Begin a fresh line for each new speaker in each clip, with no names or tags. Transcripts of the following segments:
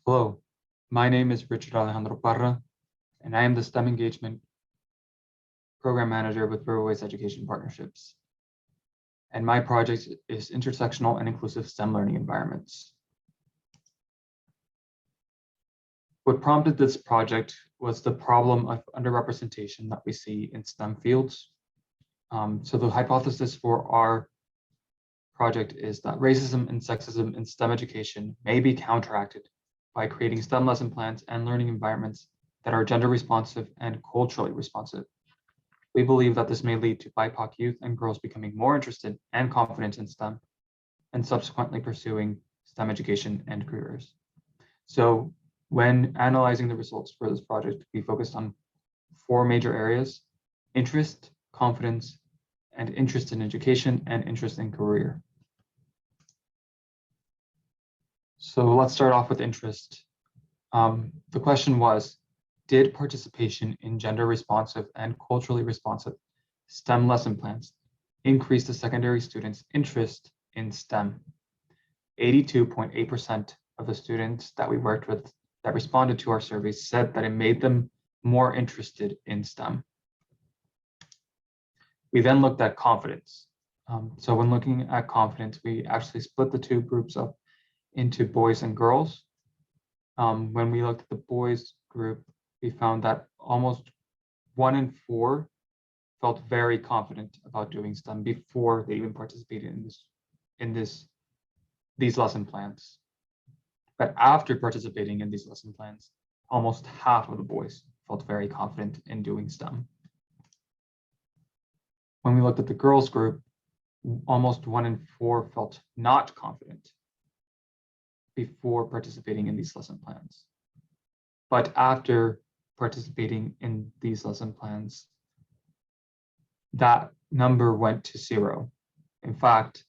Hello, my name is Richard Alejandro Parra, and I am the STEM Engagement Program Manager with Riverways Education Partnerships. And my project is Intersectional and Inclusive STEM Learning Environments. What prompted this project was the problem of underrepresentation that we see in STEM fields. So the hypothesis for our project is that racism and sexism in STEM education may be counteracted by creating STEM lesson plans and learning environments that are gender responsive and culturally responsive. We believe that this may lead to BIPOC youth and girls becoming more interested and confident in STEM and subsequently pursuing STEM education and careers. So when analyzing the results for this project, we focused on 4 major areas: interest, confidence, and interest in education and interest in career. So let's start off with interest. The question was, did participation in gender responsive and culturally responsive STEM lesson plans increase the secondary students' interest in STEM? 82.8% of the students that we worked with that responded to our surveys said that it made them more interested in STEM. We then looked at confidence. So when looking at confidence, we actually split the 2 groups up into boys and girls. When we looked at the boys group, we found that almost 1 in 4 felt very confident about doing STEM before they even participated in these lesson plans. But after participating in these lesson plans, almost half of the boys felt very confident in doing STEM. When we looked at the girls group, almost 1 in 4 felt not confident before participating in these lesson plans. But after participating in these lesson plans, that number went to 0. In fact,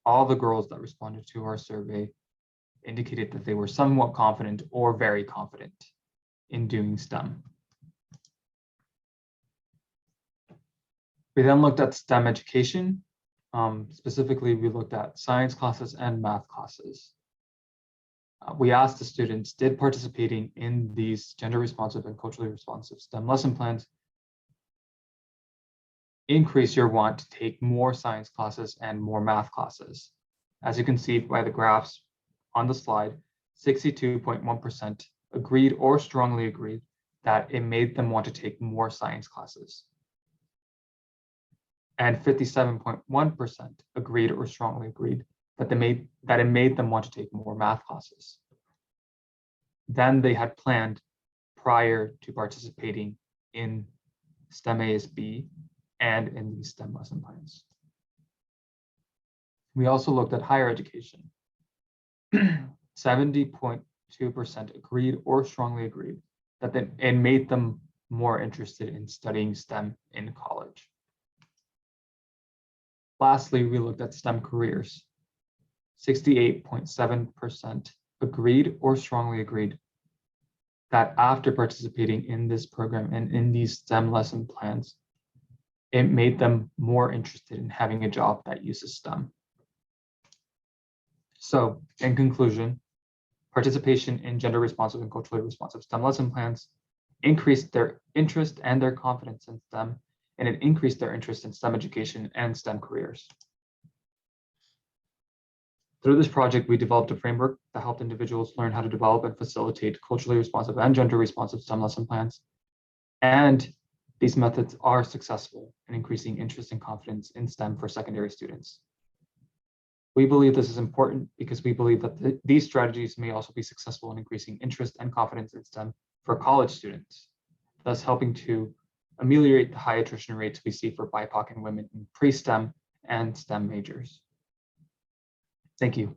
all the girls that responded to our survey indicated that they were somewhat confident or very confident in doing STEM. We then looked at STEM education. Specifically, we looked at science classes and math classes. We asked the students, did participating in these gender responsive and culturally responsive STEM lesson plans increase your want to take more science classes and more math classes? As you can see by the graphs on the slide, 62.1% agreed or strongly agreed that it made them want to take more science classes. And 57.1% agreed or strongly agreed that it made them want to take more math classes than they had planned prior to participating in STEM ASB and in these STEM lesson plans. We also looked at higher education. 70.2% agreed or strongly agreed that it made them more interested in studying STEM in college. Lastly, we looked at STEM careers. 68.7% agreed or strongly agreed that after participating in this program and in these STEM lesson plans, it made them more interested in having a job that uses STEM. So, in conclusion, participation in gender responsive and culturally responsive STEM lesson plans increased their interest and their confidence in STEM, and it increased their interest in STEM education and STEM careers. Through this project, we developed a framework that helped individuals learn how to develop and facilitate culturally responsive and gender responsive STEM lesson plans. And these methods are successful in increasing interest and confidence in STEM for secondary students. We believe this is important because we believe that these strategies may also be successful in increasing interest and confidence in STEM for college students, thus helping to ameliorate the high attrition rates we see for BIPOC and women in pre-STEM and STEM majors. Thank you.